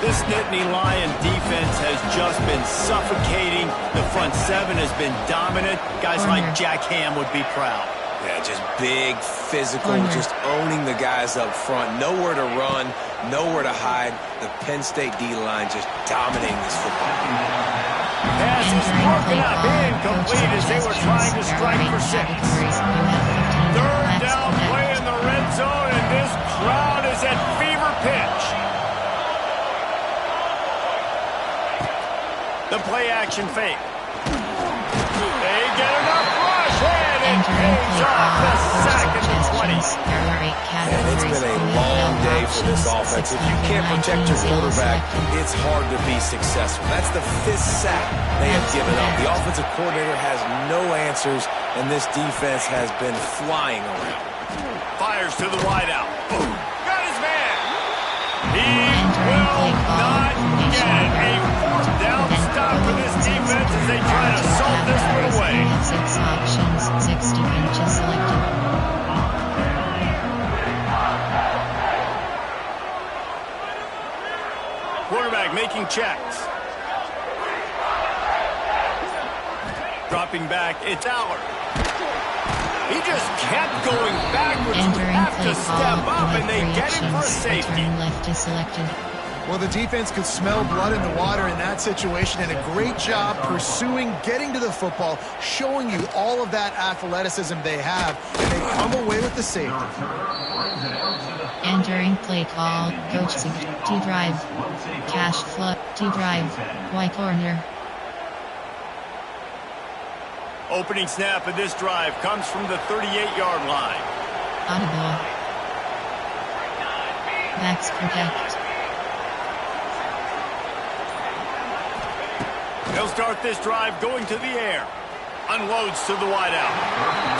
This Nittany Lion defense has just been suffocating. The front seven has been dominant. Guys like Jack Ham would be proud. Yeah, just big, physical, just owning the guys up front. Nowhere to run, nowhere to hide. The Penn State D-line just dominating this football. Pass is broken up, incomplete as they were trying to strike for 6. Third down play in the red zone, and this crowd is at fever pitch. The play-action fake. They get enough rush, and it pays off the sack at the 20. And it's been a long day for this offense. If you can't protect your quarterback, it's hard to be successful. That's the 5th sack they have given up. The offensive coordinator has no answers, and this defense has been flying around. Fires to the wideout. Got his man. He will not get it. A 4th down stop for this defense as they try to salt this one away. 6 options, 60 inches selected. Quarterback making checks. Dropping back, it's Aller. He just kept going backwards. You have to step up, and they get him for a safety. Left is selected. Well, the defense could smell blood in the water in that situation, and a great job pursuing, getting to the football, showing you all of that athleticism they have, and they come away with the safety. Entering play call, coach T-drive, cash flood, T-drive, Y corner. Opening snap of this drive comes from the 38-yard line. Audible. Max protect. They'll start this drive going to the air. Unloads to the wideout.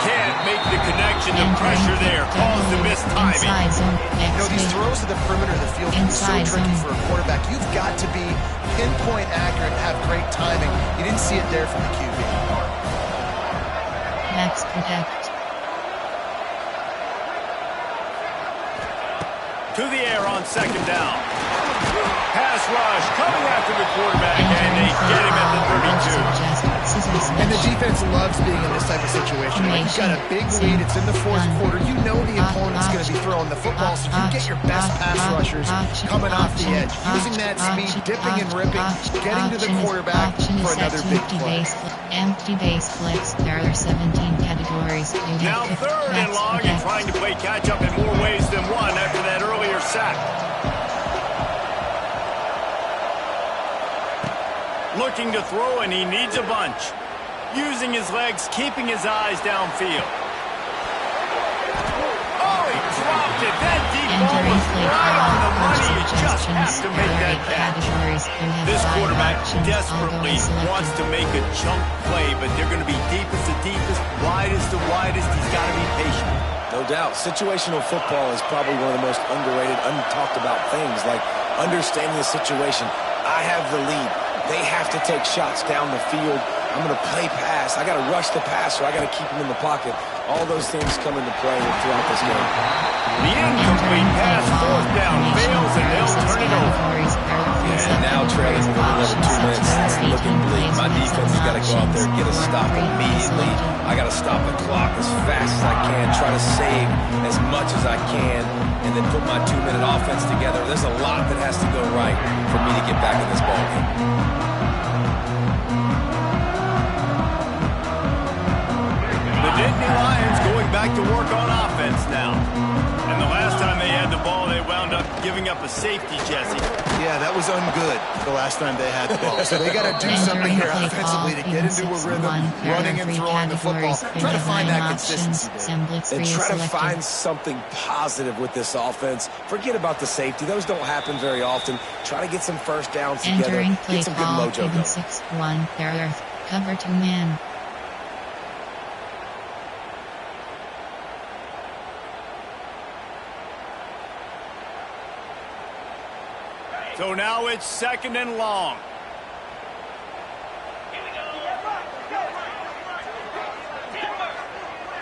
Can't make the connection. The pressure there caused the missed timing. You know, these throws to the perimeter of the field can be so tricky for a quarterback. You've got to be pinpoint accurate and have great timing. You didn't see it there from the QB. Max protect. To the air on 2nd down. Pass rush coming after the quarterback, and they get him at the 32. And the defense loves being in this type of situation. When you've got a big lead, it's in the 4th quarter. You know the opponent's going to be throwing the football, so you get your best pass rushers coming off the edge, using that speed, dipping and ripping, getting to the quarterback for another big play. Empty base flips. There are 17 categories. Now 3rd and long, and trying to play catch-up in more ways than one after that earlier sack. Looking to throw, and he needs a bunch. Using his legs, keeping his eyes downfield. Oh, he dropped it. That deep ball was right on the money. You just have to make that catch. This quarterback desperately wants to make a chunk play, but they're going to be deepest to deepest, widest to widest. He's got to be patient. No doubt. Situational football is probably one of the most underrated, untalked about things, like understanding the situation. I have the lead. They have to take shots down the field. I'm going to play pass. I got to rush the passer. I got to keep him in the pocket. All those things come into play throughout this game. The incomplete pass, 4th down, fails, and they'll turn it over. And now trailing with a little over 2 minutes. It's looking bleak. My defense has got to go out there and get a stop immediately. I got to stop the clock as fast as I can, try to save as much as I can, and then put my 2-minute offense together. There's a lot that has to go right for me to get back in this ballgame. The Nittany Lions going back to work on offense now. And the last time they had the ball, they wound up giving up a safety, Jesse. Yeah, that was ungood the last time they had the ball. So they got to do something here offensively to get into a rhythm, running and throwing the football. Try to find that consistency. And try to find something positive with this offense. Forget about the safety. Those don't happen very often. Try to get some first downs together. Get some good mojo going. 6-1, there, cover 2 man. So now it's 2nd and long.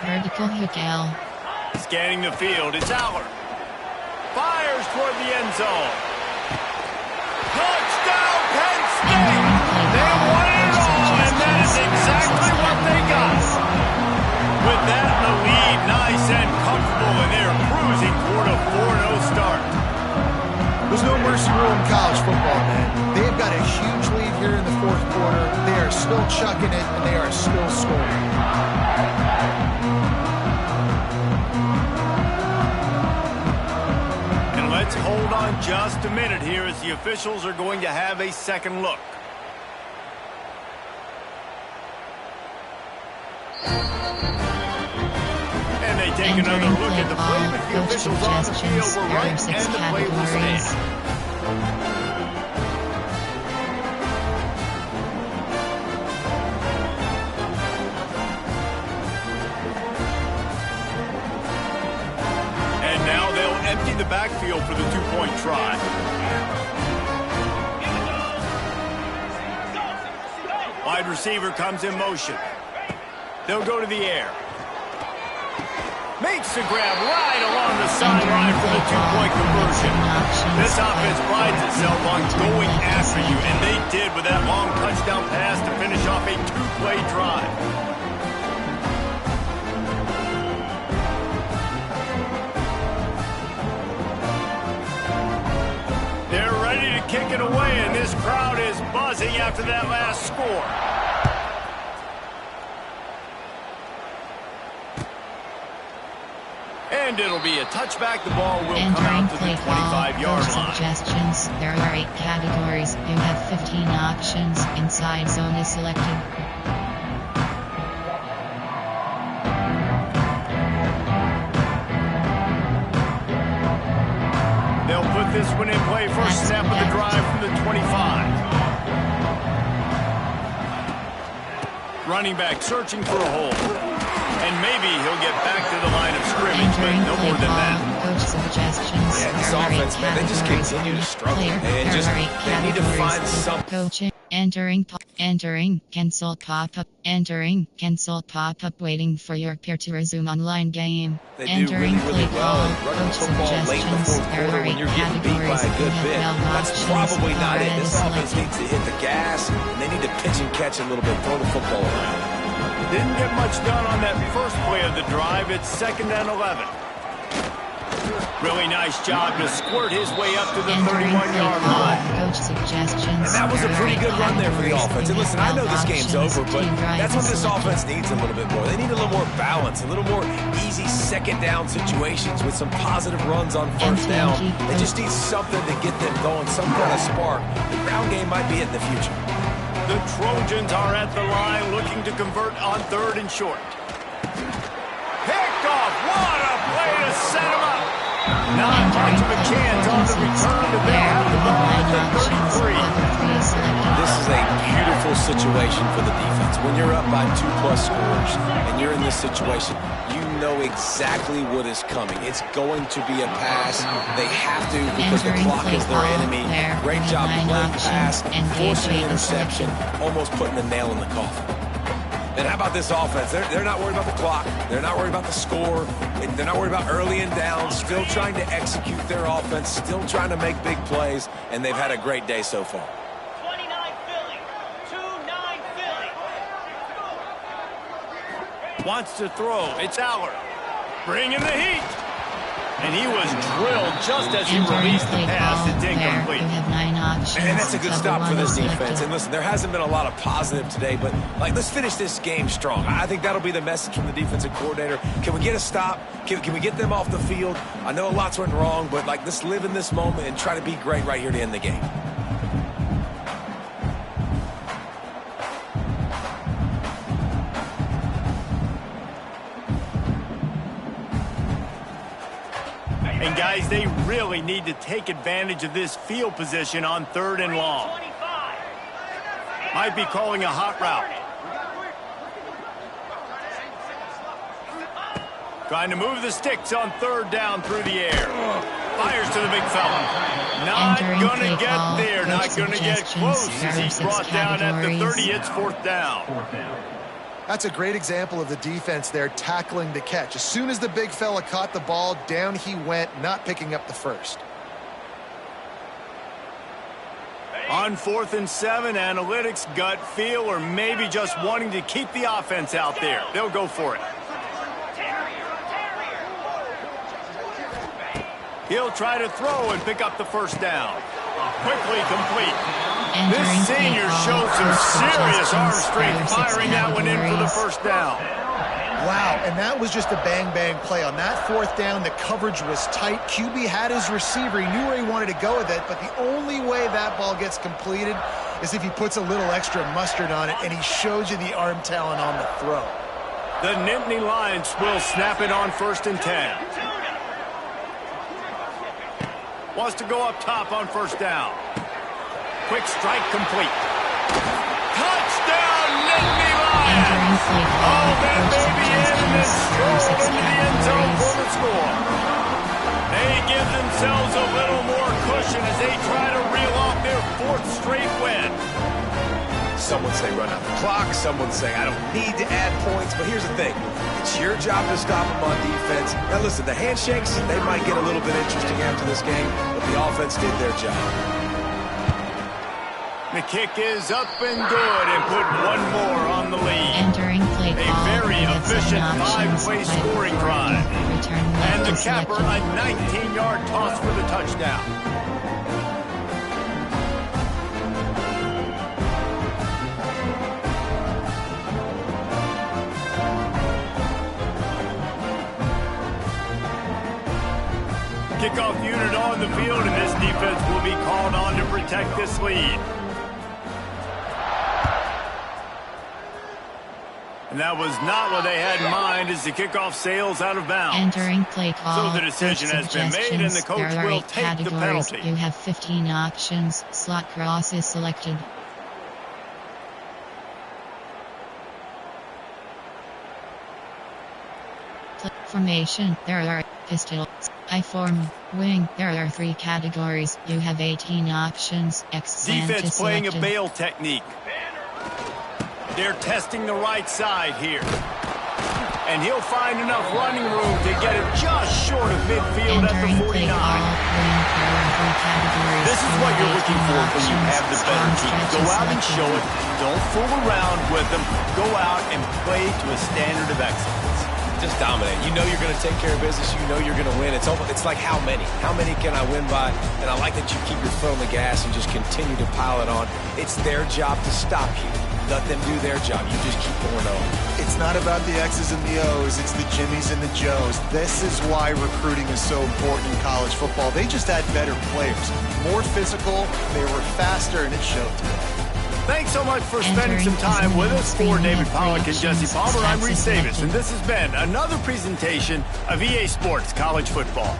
Vertical hook L. Scanning the field, it's Aller. Fires toward the end zone. Touchdown, Penn State! They wanted it all, and that is exactly what they got. With that in the lead, nice and comfortable, and they're cruising toward a 4-0 start. There's no mercy rule in college football, man. They've got a huge lead here in the fourth quarter. They are still chucking it, and they are still scoring. And let's hold on just a minute here as the officials are going to have a second look. And they take another look at the play, but the officials on the field were right, and the play will stand. And now they'll empty the backfield for the two-point try. Wide receiver comes in motion. They'll go to the air. Makes the grab right along the sideline for the two-point conversion. This offense prides itself on going after you, and they did with that long touchdown pass to finish off a two-play drive. They're ready to kick it away, and this crowd is buzzing after that last score. And it'll be a touchback. The ball will come out to the 25-yard line. Suggestions. There are 8 categories. You have 15 options. Inside zone is selected. They'll put this one in play. First snap of the drive from the 25. Running back searching for a hole. And maybe he'll get back to the line of scrimmage, but no more than that. Coach suggestions. Yeah, this offense, man, they just continue to struggle. And just, they need to find something. Coaching. Entering, cancel pop-up. Entering, cancel pop-up. Waiting for your peer to resume online game. They do really, really well. Running football late in the fourth quarter when you're getting beat by a good bit. That's probably not it. This offense needs to hit the gas, and they need to pitch and catch a little bit, throw the football around. Didn't get much done on that first play of the drive. It's 2nd and 11. Really nice job to squirt his way up to the 31-yard line. Coach suggestions. And that was a pretty good run there for the offense. And listen, I know this game's over, but that's what this offense needs a little bit more. They need a little more balance, a little more easy second down situations with some positive runs on first down. They just need something to get them going, some kind of spark. The ground game might be it in the future. The Trojans are at the line looking to convert on 3rd and short. Picked off. What a play to set him up. Not much of a chance on the return, but they'll have the ball at the 33. This is a beautiful situation for the defense. When you're up by 2+ scores and you're in this situation, you know exactly what is coming. It's going to be a pass. They have to because the clock is their enemy. Great job playing pass, forcing the interception, almost putting the nail in the coffin. And how about this offense? They're not worried about the clock. They're not worried about the score. They're not worried about early and down. Still trying to execute their offense. Still trying to make big plays. And they've had a great day so far. 29 Philly. 2-9 Philly. Wants to throw. It's Aller. Bringing the heat. And he was drilled just as he released the pass. It's incomplete. And that's a good stop for this defense. And listen, there hasn't been a lot of positive today, but let's finish this game strong. I think that'll be the message from the defensive coordinator. Can we get a stop? Can we get them off the field? I know lots went wrong, but let's live in this moment and try to be great right here to end the game. And guys, they really need to take advantage of this field position on 3rd and long. Might be calling a hot route. Trying to move the sticks on 3rd down through the air. Fires to the big fella. Not going to get there. Not going to get close as he's brought down at the 30. It's 4th down. That's a great example of the defense there tackling the catch. As soon as the big fella caught the ball, down he went, not picking up the first. On 4th and 7, analytics, gut feel, or maybe just wanting to keep the offense out there. They'll go for it. He'll try to throw and pick up the first down. Quickly complete. This senior showed some serious arm strength firing that one in for the first down. Wow, and that was just a bang-bang play. On that 4th down, the coverage was tight. QB had his receiver. He knew where he wanted to go with it, but the only way that ball gets completed is if he puts a little extra mustard on it, and he shows you the arm talent on the throw. The Nittany Lions will snap it on 1st and 10. Wants to go up top on 1st down. Quick strike complete. Touchdown, Nittany Lions! Oh, that baby in and then strolled into the end zone for the score. They give themselves a little more cushion as they try to reel off their 4th straight win. Some would say run out the clock. Some would say I don't need to add points. But here's the thing. It's your job to stop them on defense. Now listen, the handshakes, they might get a little bit interesting after this game, but the offense did their job. The kick is up and good and put one more on the lead. Entering play A very efficient 5-way scoring drive. And the capper, a 19-yard toss for the touchdown. Kickoff unit on the field, and this defense will be called on to protect this lead. And that was not what they had in mind as the kickoff sails out of bounds. Entering play call. So the decision has been made, and the coach will take the penalty. You have 15 options. Slot cross is selected. Formation. There are pistol, I-form, wing. There are 3 categories. You have 18 options. Defense playing a bail technique. They're testing the right side here. And he'll find enough running room to get it just short of midfield at the 49. This is what you're looking for when you have the better team. Go out and show it. Don't fool around with them. Go out and play to a standard of excellence. Just dominate. You know you're going to take care of business. You know you're going to win. It's like how many? How many can I win by? And I like that you keep your foot on the gas and just continue to pile it on. It's their job to stop you. Let them do their job. You just keep going on. It's not about the X's and the O's. It's the Jimmies and the Joes. This is why recruiting is so important in college football. They just had better players. More physical. They were faster, and it showed today. Thanks so much for spending some time with us. For David Pollack and Jesse Palmer, I'm Reese Davis, and this has been another presentation of EA Sports College Football.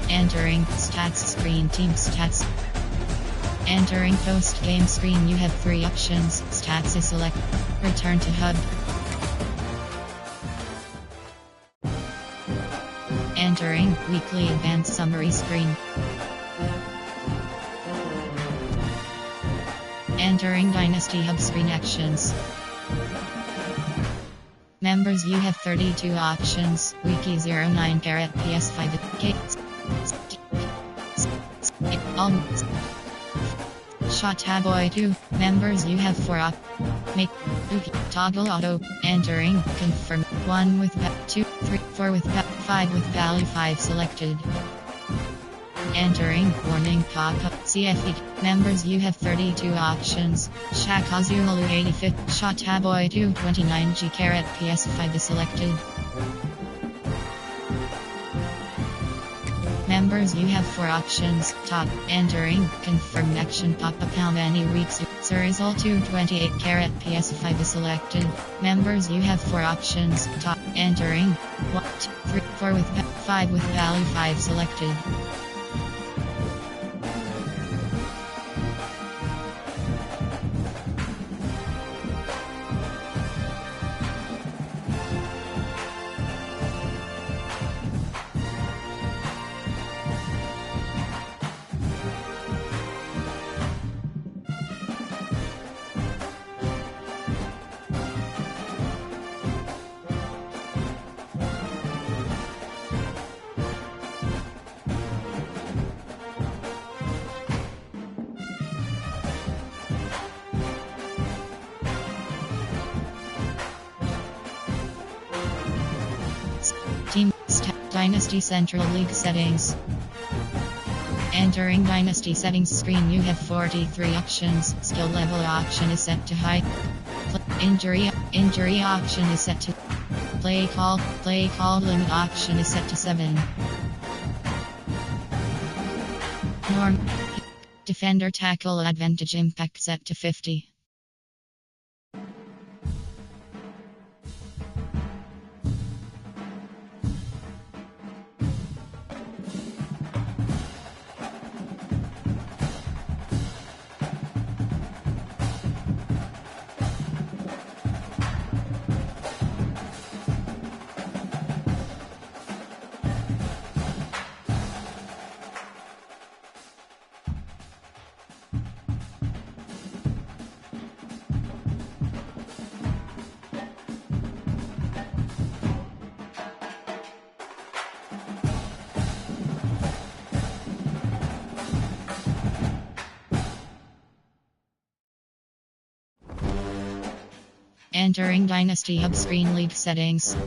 Entering stats screen, team stats. Entering post-game screen, you have 3 options. Stats is select. Return to hub. Entering weekly advanced summary screen. Entering Dynasty Hub screen actions. Members, you have 32 options. Wiki 09 carat PS5 Shot Boy 2. Members, you have 4 Make toggle auto. Entering confirm 1 with 2 3 4 with 5 with value 5 selected. Entering warning pop-up CFE. Members, you have 32 options. Shakazulu 85 Shot Boy 2 29G carat PS5 is selected. Members, you have 4 options. Top. Entering confirm action pop-up. How many weeks? Sir is all 228 carat PS5 is selected. Members, you have 4 options. Top. Entering 1 2 3 4 with 5 with value 5 selected. Team Dynasty Central League settings. Entering Dynasty settings screen, you have 43 options. Skill level option is set to high. Injury option is set to play call limit option is set to 7. Norm defender tackle advantage impact set to 50. Entering Dynasty Hub screen league settings.